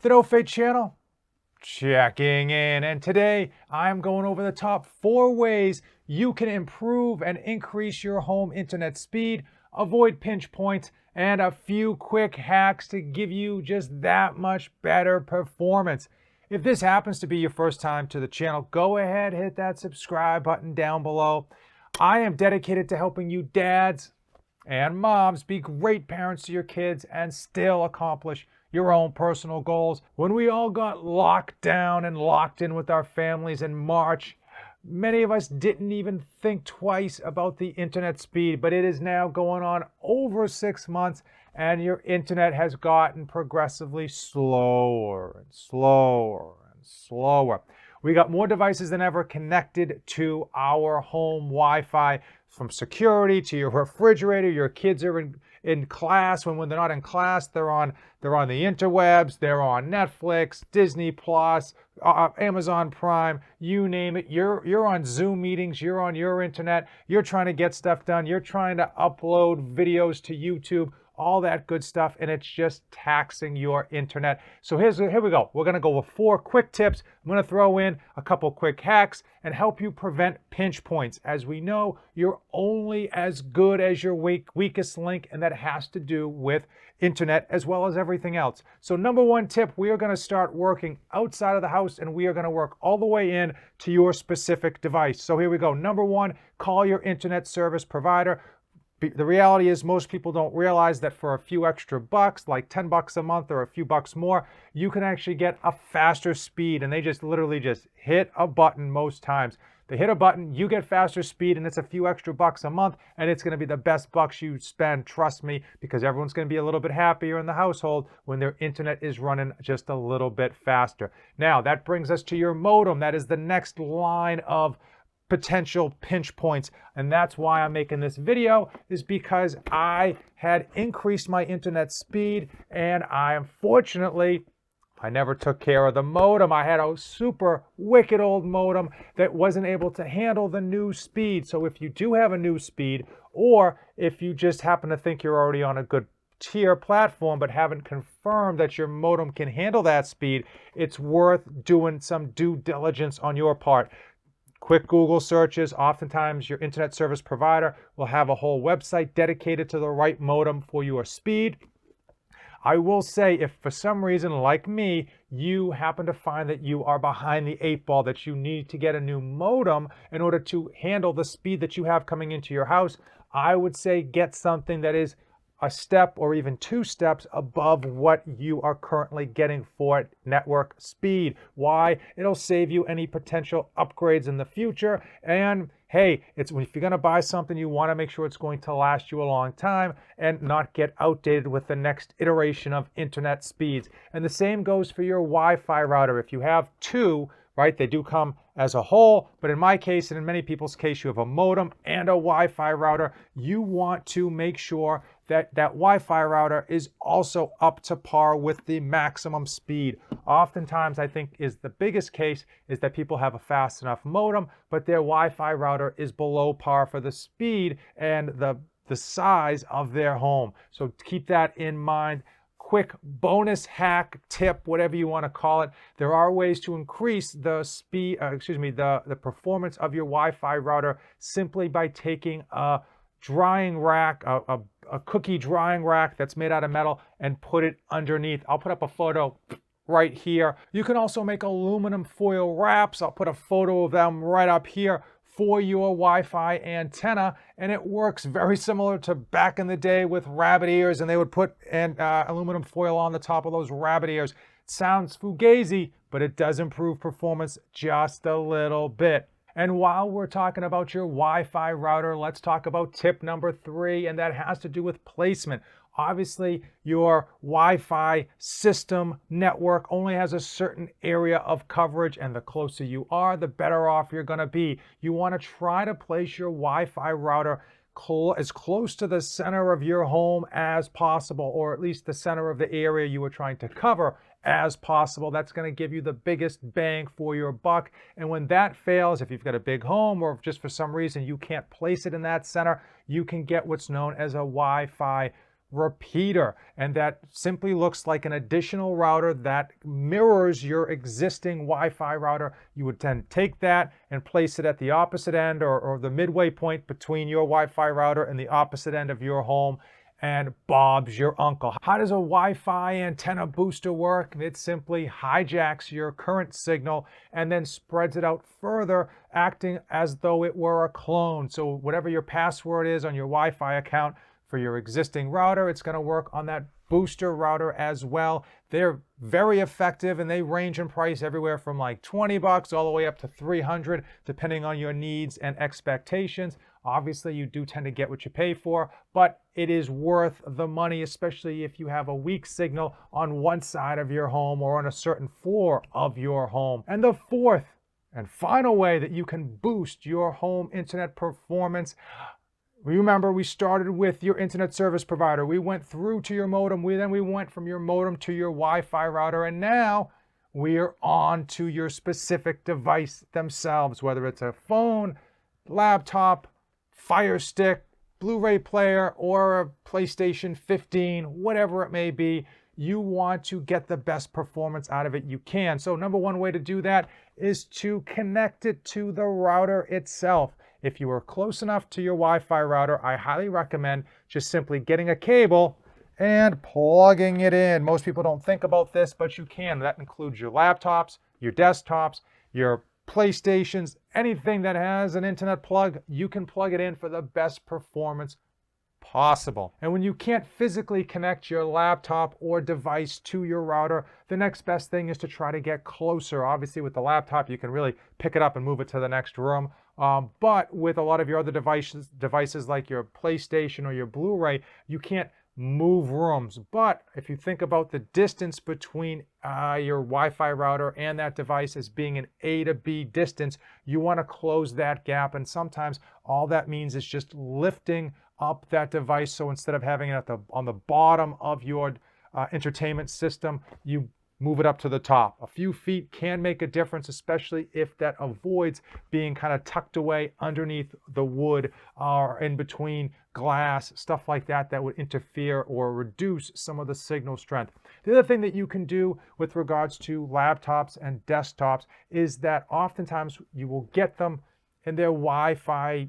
The No Fade channel, checking in. And today I'm going over the top 4 ways you can improve and increase your home internet speed, avoid pinch points, and a few quick hacks to give you just that much better performance. If this happens to be your first time to the channel, go ahead, hit that subscribe button down below. I am dedicated to helping you dads and moms be great parents to your kids and still accomplish your own personal goals. When we all got locked down and locked in with our families in March, many of us didn't even think twice about the internet speed, but it is now going on over 6 months and your internet has gotten progressively slower and slower and slower. We got more devices than ever connected to our home Wi-Fi, from security to your refrigerator. Your kids are in class. When they're not in class, they're on the interwebs, they're on Netflix, Disney Plus, Amazon Prime, you name it. You're on Zoom meetings, you're on your internet, you're trying to get stuff done, you're trying to upload videos to YouTube, all that good stuff, and it's just taxing your internet. So here we go. We're going to go with 4 quick tips. I'm going to throw in a couple quick hacks and help you prevent pinch points. As we know, you're only as good as your weakest link, and that has to do with internet as well as everything else. So number 1 tip, we are going to start working outside of the house, and we are going to work all the way in to your specific device. So here we go. Number 1, call your internet service provider. The reality is most people don't realize that for a few extra bucks, like 10 bucks a month or a few bucks more, you can actually get a faster speed, and they just literally just hit a button most times. They hit a button, you get faster speed, and it's a few extra bucks a month, and it's going to be the best bucks you spend, trust me, because everyone's going to be a little bit happier in the household when their internet is running just a little bit faster. Now, that brings us to your modem. That is the next line of potential pinch points, and that's why I'm making this video, is because I had increased my internet speed, and I never took care of the modem. I had a super wicked old modem that wasn't able to handle the new speed. So if you do have a new speed, or if you just happen to think you're already on a good tier platform but haven't confirmed that your modem can handle that speed, it's worth doing some due diligence on your part. Quick Google searches. Oftentimes your internet service provider will have a whole website dedicated to the right modem for your speed. I will say, if for some reason, like me, you happen to find that you are behind the 8 ball, that you need to get a new modem in order to handle the speed that you have coming into your house, I would say get something that is a step or even 2 steps above what you are currently getting for network speed. Why? It'll save you any potential upgrades in the future. And hey, if you're going to buy something, you want to make sure it's going to last you a long time and not get outdated with the next iteration of internet speeds. And the same goes for your Wi-Fi router. If you have 2, right, they do come as a whole, but in my case and in many people's case, you have a modem and a Wi-Fi router. You want to make sure that that Wi-Fi router is also up to par with the maximum speed. Oftentimes, I think is the biggest case is that people have a fast enough modem, but their Wi-Fi router is below par for the speed and the size of their home. So keep that in mind. Quick bonus hack, tip, whatever you want to call it. There are ways to increase the speed, the performance of your Wi-Fi router simply by taking a drying rack, a cookie drying rack that's made out of metal, and put it underneath. I'll put up a photo right here. You can also make aluminum foil wraps. I'll put a photo of them right up here for your Wi-Fi antenna, and it works very similar to back in the day with rabbit ears, and they would put aluminum foil on the top of those rabbit ears. It sounds fugazi, but it does improve performance just a little bit. And while we're talking about your Wi-Fi router, let's talk about tip number 3, and that has to do with placement. Obviously, your Wi-Fi system network only has a certain area of coverage, and the closer you are, the better off you're going to be. You want to try to place your Wi-Fi router as close to the center of your home as possible, or at least the center of the area you are trying to cover as possible. That's going to give you the biggest bang for your buck. And when that fails, if you've got a big home or if just for some reason you can't place it in that center, you can get what's known as a Wi-Fi repeater, and that simply looks like an additional router that mirrors your existing Wi-Fi router. You would then take that and place it at the opposite end or the midway point between your Wi-Fi router and the opposite end of your home, and Bob's your uncle. How does a Wi-Fi antenna booster work? It simply hijacks your current signal and then spreads it out further, acting as though it were a clone. So whatever your password is on your Wi-Fi account for your existing router, it's going to work on that booster router as well. They're very effective, and they range in price everywhere from like $20 all the way up to $300, depending on your needs and expectations. Obviously, you do tend to get what you pay for, but it is worth the money, especially if you have a weak signal on one side of your home or on a certain floor of your home. And the fourth and final way that you can boost your home internet performance, remember, we started with your internet service provider. We went through to your modem. Then we went from your modem to your Wi-Fi router. And now we are on to your specific device themselves, whether it's a phone, laptop, Fire Stick, Blu-ray player, or a PlayStation 15, whatever it may be. You want to get the best performance out of it you can. So number one way to do that is to connect it to the router itself. If you are close enough to your Wi-Fi router, I highly recommend just simply getting a cable and plugging it in. Most people don't think about this, but you can. That includes your laptops, your desktops, your PlayStations, anything that has an internet plug, you can plug it in for the best performance possible. And when you can't physically connect your laptop or device to your router, the next best thing is to try to get closer. Obviously, with the laptop, you can really pick it up and move it to the next room. But with a lot of your other devices like your PlayStation or your Blu-ray, you can't move rooms. But if you think about the distance between your Wi-Fi router and that device as being an A to B distance, you want to close that gap. And sometimes all that means is just lifting up that device. So instead of having it on the bottom of your entertainment system, you move it up to the top. A few feet can make a difference, especially if that avoids being kind of tucked away underneath the wood or in between glass, stuff like that, that would interfere or reduce some of the signal strength. The other thing that you can do with regards to laptops and desktops is that oftentimes you will get them and their Wi-Fi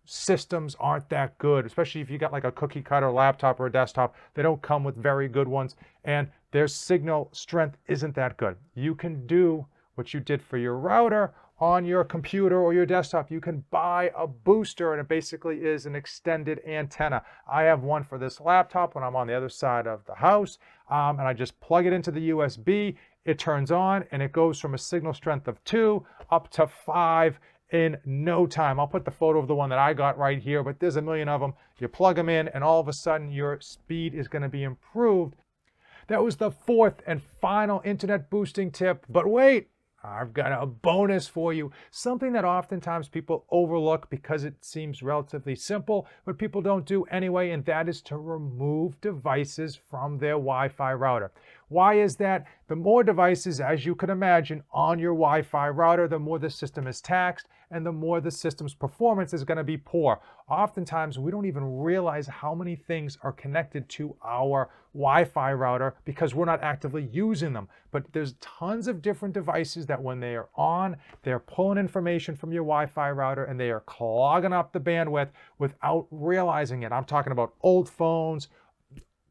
systems aren't that good, especially if you got like a cookie cutter laptop or a desktop. They don't come with very good ones, and their signal strength isn't that good. You can do what you did for your router on your computer or your desktop. You can buy a booster, and it basically is an extended antenna. I have one for this laptop when I'm on the other side of the house, and I just plug it into the USB. It turns on, and it goes from a signal strength of 2 up to 5 in no time. I'll put the photo of the one that I got right here, but there's a million of them. You plug them in, and all of a sudden your speed is going to be improved. That was the fourth and final internet boosting tip. But wait, I've got a bonus for you. Something that oftentimes people overlook because it seems relatively simple, but people don't do anyway, and that is to remove devices from their Wi-Fi router. Why is that? The more devices, as you can imagine, on your Wi-Fi router, the more the system is taxed and the more the system's performance is going to be poor. Oftentimes, we don't even realize how many things are connected to our Wi-Fi router because we're not actively using them. But there's tons of different devices that when they are on, they're pulling information from your Wi-Fi router and they are clogging up the bandwidth without realizing it. I'm talking about old phones,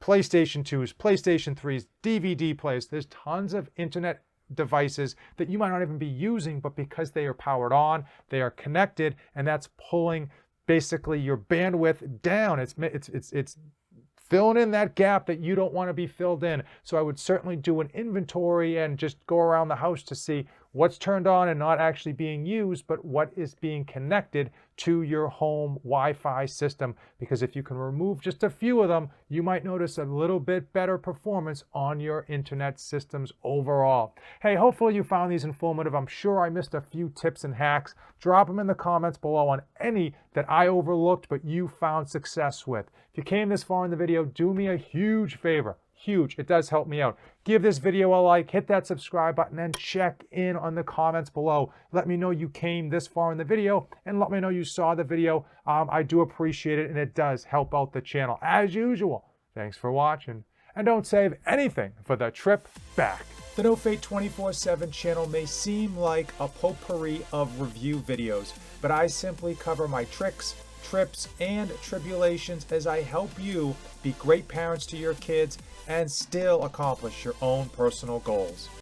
PlayStation 2s, PlayStation 3s, DVD players. There's tons of internet devices that you might not even be using, but because they are powered on, they are connected, and that's pulling basically your bandwidth down. It's filling in that gap that you don't want to be filled in. So I would certainly do an inventory and just go around the house to see what's turned on and not actually being used, but what is being connected to your home Wi-Fi system. Because if you can remove just a few of them, you might notice a little bit better performance on your internet systems overall. Hey, hopefully you found these informative. I'm sure I missed a few tips and hacks. Drop them in the comments below on any that I overlooked but you found success with. If you came this far in the video, do me a huge favor. Huge. It does help me out. Give this video a like, hit that subscribe button, and check in on the comments below. Let me know you came this far in the video, and let me know you saw the video. I do appreciate it, and it does help out the channel. As usual, Thanks for watching, and don't save anything for the trip back. The No Fate 24/7 channel may seem like a potpourri of review videos, but I simply cover my tricks, trips, and tribulations as I help you be great parents to your kids and still accomplish your own personal goals.